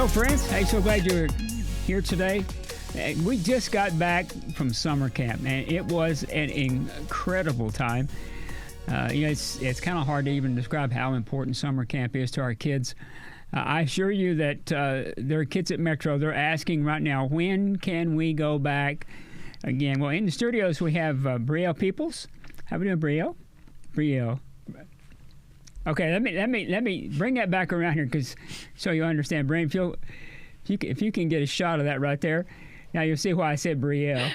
Hello, friends. Hey, so glad you're here today. We just got back from summer camp, and it was an incredible time. It's kind of hard to even describe how important summer camp is to our kids. I assure you that there are kids at Metro. They're asking right now, when can we go back again? Well, in the studios we have Bri Peoples. How are we doing, Bri? Okay, let me bring that back around here, because so you understand, Bri. If you can get a shot of that right there, now you'll see why I said Brielle.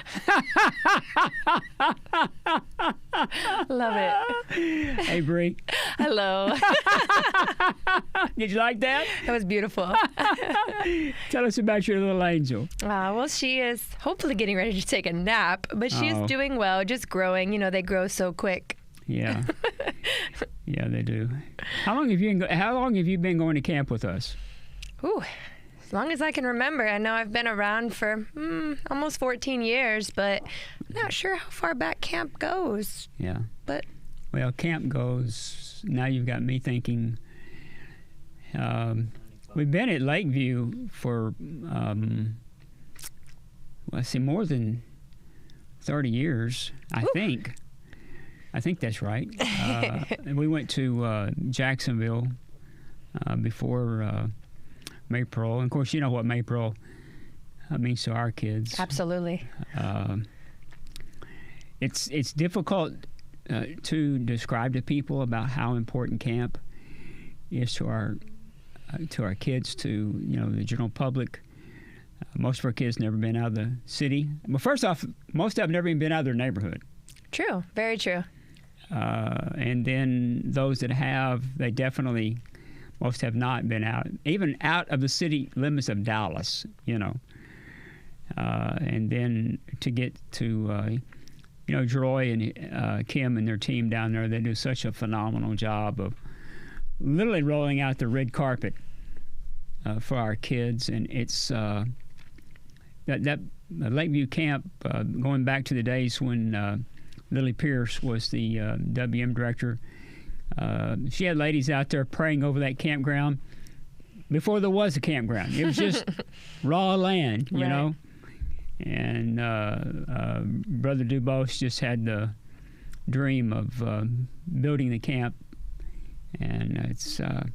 Love it. Hey, Bri. Hello. Did you like that? That was beautiful. Tell us about your little angel. Well, she is hopefully getting ready to take a nap, but she is doing well, just growing. You know, they grow so quick. Yeah. Yeah, they do. How long have you been going to camp with us? Ooh, as long as I can remember. I know I've been around for almost 14 years, but I'm not sure how far back camp goes. Yeah. But well, camp goes. Now you've got me thinking. We've been at Lakeview for more than 30 years, I think. I think that's right. We went to Jacksonville before Maypro. And of course, you know what Maypro means to our kids. Absolutely. It's difficult to describe to people about how important camp is to our kids, to the general public. Most of our kids never been out of the city. Well, first off, most of them never even been out of their neighborhood. True. Very true. And then those that have, most have not been out, even out of the city limits of Dallas, And then to get to, Joy and Kim and their team down there, they do such a phenomenal job of literally rolling out the red carpet for our kids. And it's that Lakeview camp, going back to the days when Lily Pierce was the WM director. She had ladies out there praying over that campground before there was a campground. It was just raw land, you know. And Brother Dubose just had the dream of building the camp. And it's an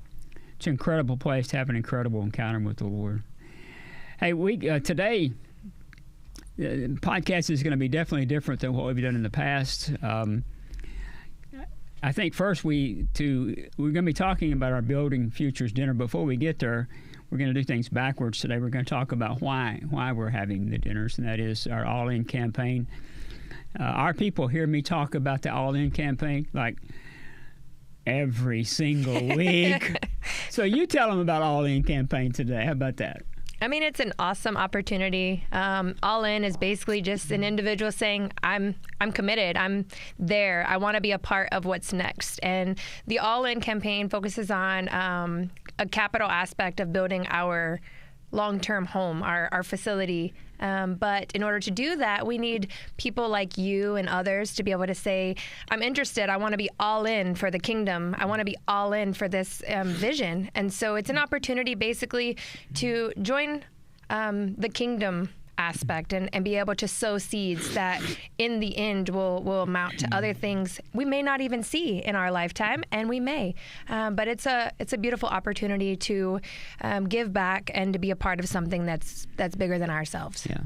incredible place to have an incredible encounter with the Lord. Hey, today, the podcast is going to be definitely different than what we've done in the past. I think first we're going to be talking about our Building Futures dinner. Before we get there, we're going to do things backwards today. We're going to talk about why we're having the dinners, and that is our All-In campaign. Our people hear me talk about the All-In campaign like every single week. So you tell them about All-In campaign today. How about that? I mean, it's an awesome opportunity. All In is basically just an individual saying, I'm committed. I'm there. I want to be a part of what's next. And the All In campaign focuses on a capital aspect of building our long-term home, our facility. But in order to do that, we need people like you and others to be able to say, I'm interested. I want to be all in for the kingdom. I want to be all in for this vision. And so it's an opportunity basically to join the kingdom aspect and be able to sow seeds that in the end will amount to other things we may not even see in our lifetime, and we may. But it's a beautiful opportunity to give back and to be a part of something that's bigger than ourselves. Yeah.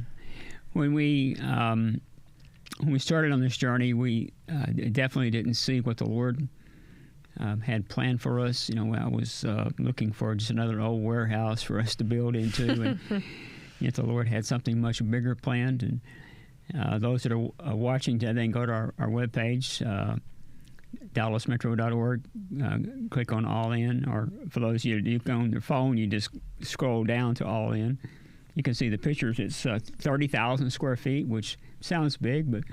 When we started on this journey, we definitely didn't see what the Lord had planned for us. I was looking for just another old warehouse for us to build into, and yet the Lord had something much bigger planned. And those that are watching today, go to our webpage, dallasmetro.org, click on All In, or for those of you on your phone, you just scroll down to All In. You can see the pictures. It's 30,000 square feet, which sounds big, but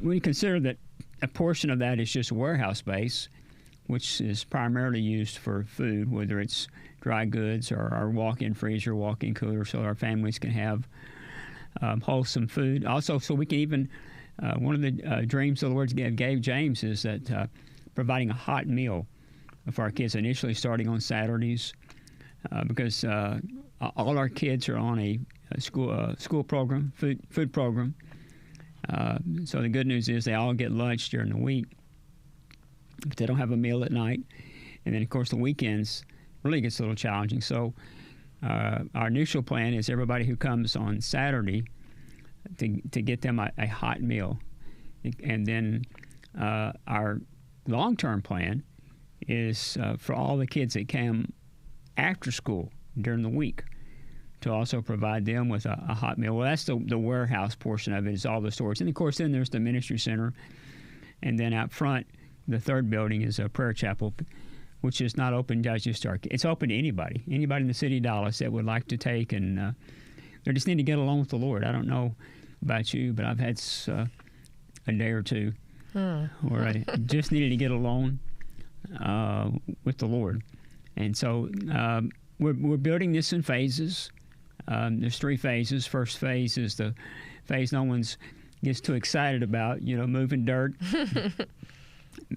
when you consider that a portion of that is just warehouse space, which is primarily used for food, whether it's dry goods or our walk-in freezer, walk-in cooler, so our families can have wholesome food. Also, so we can even, one of the dreams the Lord gave James is that providing a hot meal for our kids, initially starting on Saturdays, because all our kids are on a school program, food program. So the good news is they all get lunch during the week, but they don't have a meal at night. And then, of course, the weekends really gets a little challenging. So our initial plan is everybody who comes on Saturday to get them a hot meal. And then our long-term plan is for all the kids that come after school during the week to also provide them with a hot meal. Well, that's the warehouse portion of it, is all the stores. And, of course, then there's the ministry center. And then out front, the third building is a prayer chapel, which is not open just to our kids. It's open to anybody in the city of Dallas that would like to take. And they just need to get along with the Lord. I don't know about you, but I've had a day or two where I just needed to get alone with the Lord. And so we're building this in phases. There's 3 phases. First phase is the phase no one gets too excited about, moving dirt,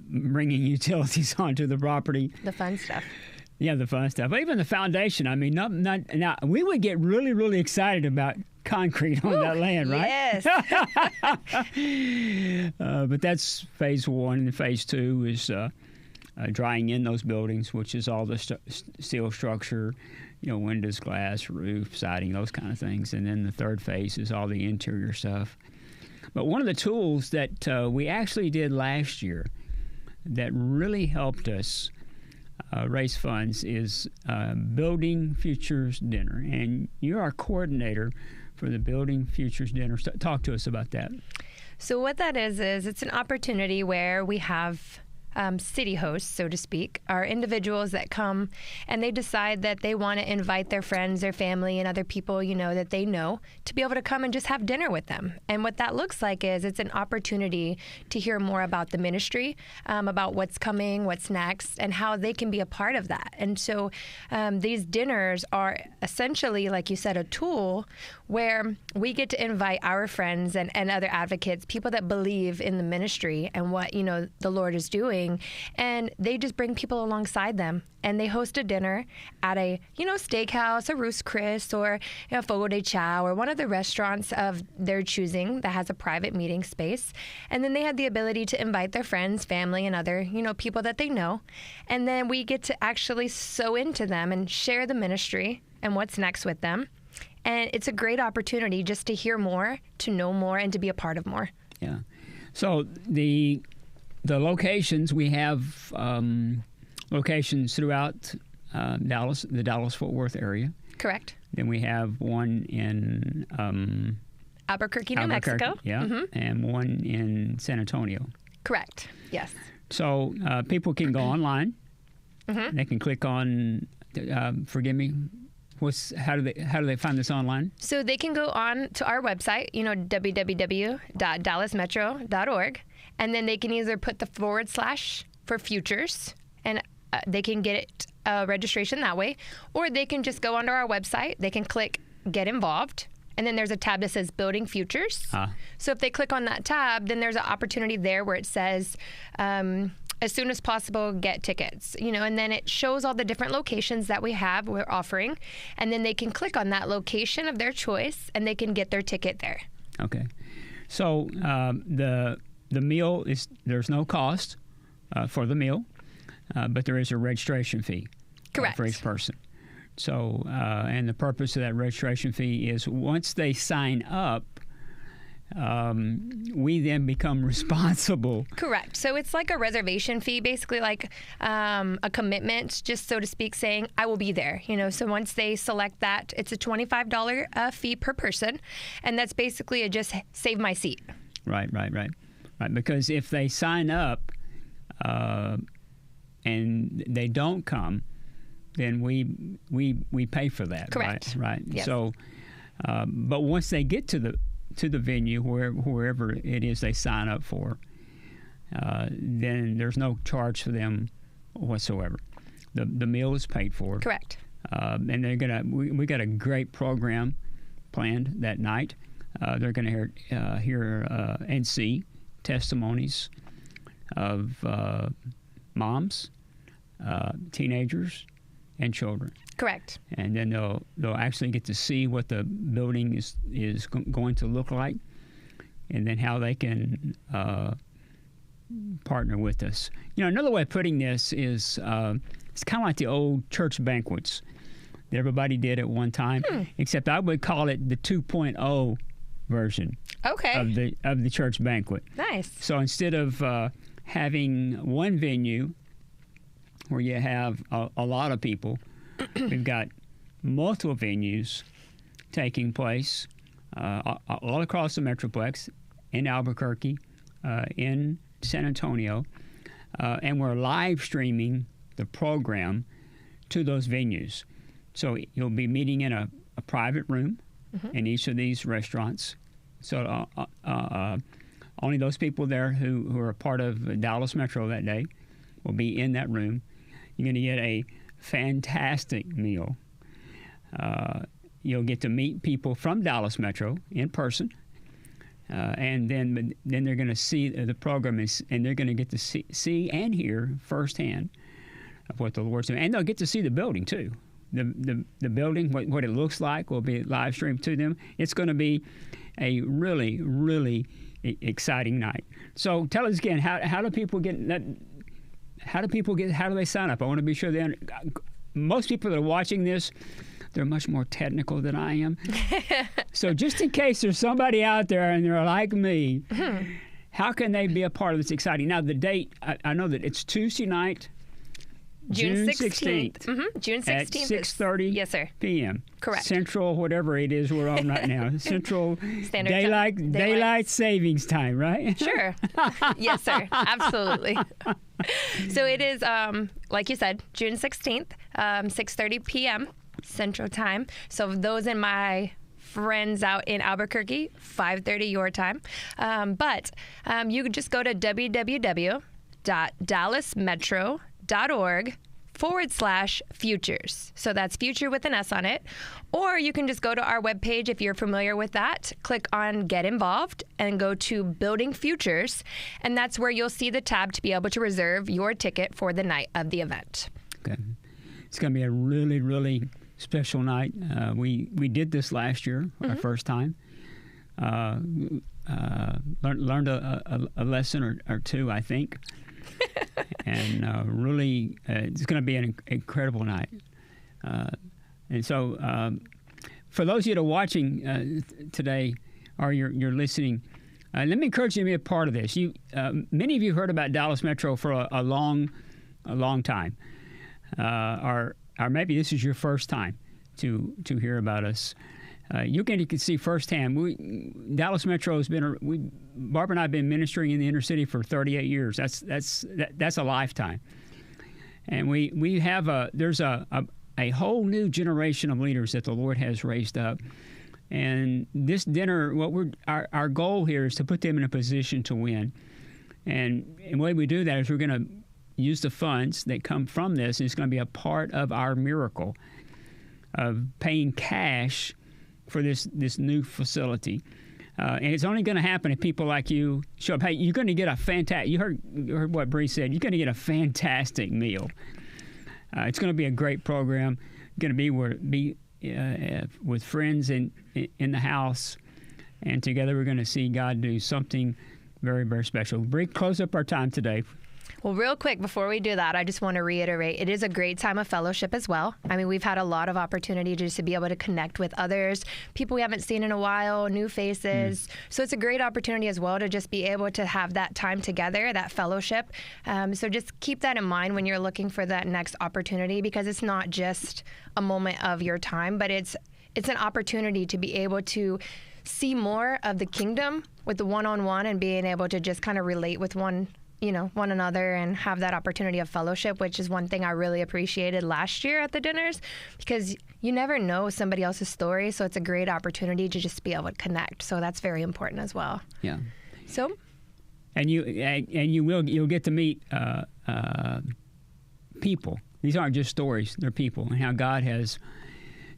bringing utilities onto the property. The fun stuff. Yeah, the fun stuff. Even the foundation. I mean, now we would get really, really excited about concrete on that land, right? Yes. But that's phase 1. And phase 2 is drying in those buildings, which is all the steel structure, windows, glass, roof, siding, those kind of things. And then the third phase is all the interior stuff. But one of the tools that we actually did last year that really helped us raise funds is Building Futures Dinner. And you're our coordinator for the Building Futures Dinner. Talk to us about that. So what that is it's an opportunity where we have city hosts, so to speak, are individuals that come and they decide that they want to invite their friends, their family, and other people, that they know to be able to come and just have dinner with them. And what that looks like is it's an opportunity to hear more about the ministry, about what's coming, what's next, and how they can be a part of that. And so these dinners are essentially, like you said, a tool where we get to invite our friends and other advocates, people that believe in the ministry and what, the Lord is doing. And they just bring people alongside them, and they host a dinner at a, steakhouse, a Ruth's Chris, or Fogo de Chao, or one of the restaurants of their choosing that has a private meeting space. And then they had the ability to invite their friends, family, and other, people that they know. And then we get to actually sow into them and share the ministry and what's next with them. And it's a great opportunity just to hear more, to know more, and to be a part of more. Yeah. So the locations, we have locations throughout Dallas, the Dallas-Fort Worth area. Correct. Then we have one in Albuquerque, New Mexico. Yeah, and one in San Antonio. Correct. Yes. So people can go online. Mm-hmm. They can click on. Forgive me. How do they find this online? So they can go on to our website, www.dallasmetro.org, and then they can either put the / for futures, and they can get registration that way, or they can just go onto our website. They can click Get Involved, and then there's a tab that says Building Futures. So if they click on that tab, then there's an opportunity there where it says, as soon as possible, get tickets, and then it shows all the different locations that we're offering, and then they can click on that location of their choice, and they can get their ticket there. Okay. So the meal there's no cost for the meal, but there is a registration fee. Correct. For each person. So, and the purpose of that registration fee is once they sign up, we then become responsible. Correct. So it's like a reservation fee, basically like a commitment, just so to speak, saying, I will be there. So once they select that, it's a $25 fee per person. And that's basically a just save my seat. Right. Because if they sign up and they don't come, then we pay for that. Correct. Right. Yes. So, but once they get to the venue, wherever it is they sign up for, then there's no charge for them whatsoever. The meal is paid for. Correct. And we got a great program planned that night. They're going to hear and see testimonies of moms, teenagers, and children. Correct. And then they'll actually get to see what the building is going to look like, and then how they can partner with us. Another way of putting this is it's kind of like the old church banquets that everybody did at one time, except I would call it the 2.0 version of the church banquet. Nice. So instead of having one venue where you have a lot of people, we've got multiple venues taking place all across the Metroplex, in Albuquerque, in San Antonio, and we're live streaming the program to those venues. So you'll be meeting in a private room in each of these restaurants. So only those people there who are part of Dallas Metro that day will be in that room. You're going to get a fantastic meal. You'll get to meet people from Dallas Metro in person. And then they're going to see the program, and they're going to get to see and hear firsthand of what the Lord's doing. And they'll get to see the building, too. The building, what it looks like, will be live streamed to them. It's going to be a really, really exciting night. So tell us again, how do people get that? How do they sign up? I want to be sure most people that are watching this, they're much more technical than I am. So just in case there's somebody out there and they're like me, how can they be a part of this exciting? Now, the date, I know that it's Tuesday night, June 16th. June 16th. At 6:30 yes, sir. p.m. Correct. Central, whatever it is we're on right now. Central Standard Daylight Savings Time, right? Sure. Yes, sir. Absolutely. So it is, like you said, June 16th, 6:30 p.m. Central Time. So those in my friends out in Albuquerque, 5:30 your time. But you could just go to www.dallasmetro.org/futures. So that's future with an S on it. Or you can just go to our webpage if you're familiar with that. Click on Get Involved and go to Building Futures. And that's where you'll see the tab to be able to reserve your ticket for the night of the event. Okay. It's going to be a really, really special night. We did this last year, our first time. Learned a lesson or two, I think. And really, it's going to be an incredible night. And so, for those of you that are watching today, or you're listening, let me encourage you to be a part of this. Many of you have heard about Dallas Metro for a long time, or maybe this is your first time to hear about us. You can see firsthand. Dallas Metro has been. Barbara and I have been ministering in the inner city for 38 years. That's a lifetime, and we have there's a whole new generation of leaders that the Lord has raised up. And this dinner, our goal here is to put them in a position to win. And the way we do that is we're going to use the funds that come from this, and it's going to be a part of our miracle of paying cash for this new facility. And it's only going to happen if people like you show up. Hey, you're going to get a fantastic, you heard what Bri said, you're going to get a fantastic meal. It's going to be a great program. Going to be with friends in the house, and together we're going to see God do something very, very special. Bri, close up our time today. Well, real quick, before we do that, I just want to reiterate, it is a great time of fellowship as well. I mean, we've had a lot of opportunity just to be able to connect with others, people we haven't seen in a while, new faces. So it's a great opportunity as well to just be able to have that time together, that fellowship. So just keep that in mind when you're looking for that next opportunity, because it's not just a moment of your time, but it's an opportunity to be able to see more of the kingdom with the one-on-one and being able to just kind of relate with one another and have that opportunity of fellowship, which is one thing I really appreciated last year at the dinners, because you never know somebody else's story. So it's a great opportunity to just be able to connect. So that's very important as well. Yeah. So. And you'll get to meet people. These aren't just stories; they're people, and how God has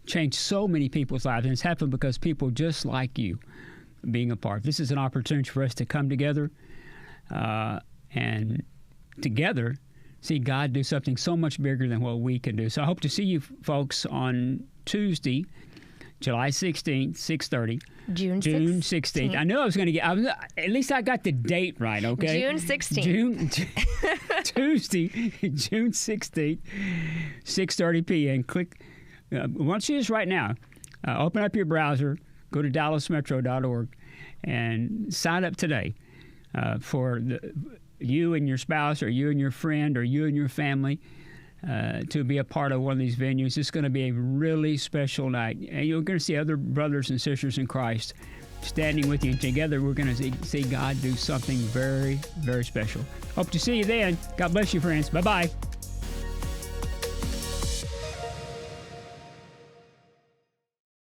changed so many people's lives, and it's happened because people just like you being a part. This is an opportunity for us to come together. And together see God do something so much bigger than what we can do. So I hope to see you folks on Tuesday, July 16th, 6:30. June 16th. I knew I was going to get, at least I got the date right, okay? June 16th. Tuesday, June 16th, 6:30 p.m. Click, I want you to just right now, open up your browser, go to dallasmetro.org, and sign up today for you and your spouse, or you and your friend, or you and your family to be a part of one of these venues. It's going to be a really special night. And you're going to see other brothers and sisters in Christ standing with you. And together we're going to see God do something very, very special. Hope to see you then. God bless you, friends. Bye-bye.